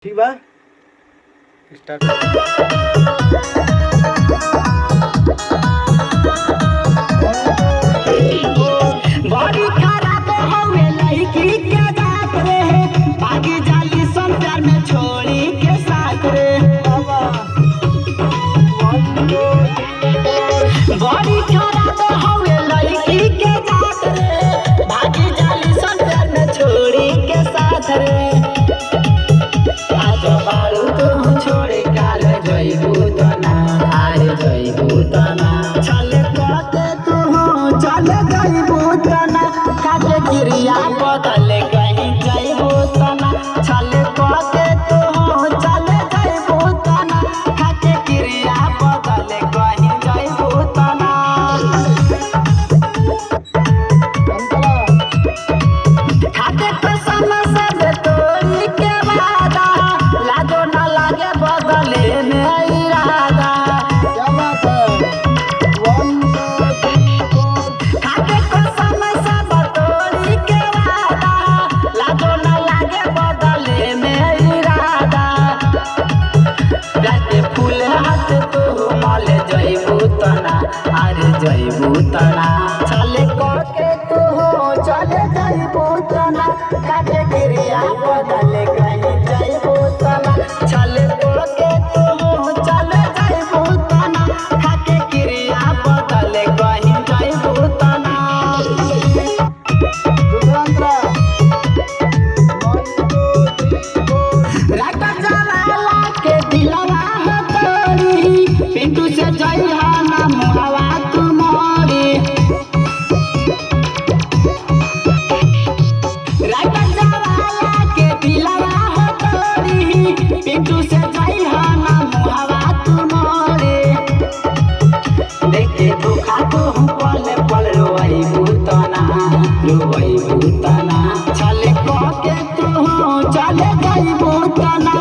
ठीक बा स्टार्ट। बड़ी खराब हवे लड़की के जात रे, भागी जाली सन प्यार में छोड़ी के साथ रे। बड़ी खराब हवे लड़की के जात रे, भागी जाली सन प्यार में छोड़ी के साथ रे। आज बारू तू छोड़ी काल जइबू तना, आज जइबू तना चले कहते तू चले जइबू तना, काटे क्रिया बदल कहीं जइबू तना। चले कहते तू चले जइबू तना, काटे क्रिया बदल कहीं जइबू तना। खाते कसम से तोरी के वादा, लाजो न लागे बदले में इरादा। खाते कसम से तोरी के वादा, लाजो न लागे बदले में इरादा। जाके फूल हाथ तू मल जइबू तना, अरे जइबू तना चले के तू चले जइबू तना, काटे क्रिया बदल कहीं जइबू तना। चले के तू चले जइबू तना, काटे क्रिया बदल कहीं जइबू तना। राता जवाला के दिलवा हो तोरी, पिंटू से जइहा ना मुहवा तुम्हारी। राता जवाला के दिलवा हो तोरी, पिंटू से जइहा ना मुहवा तुम्हारी। देखे दुखा तो पल पल रोइबू तना, रोइबू तना। चले के तू चले जइबू तना,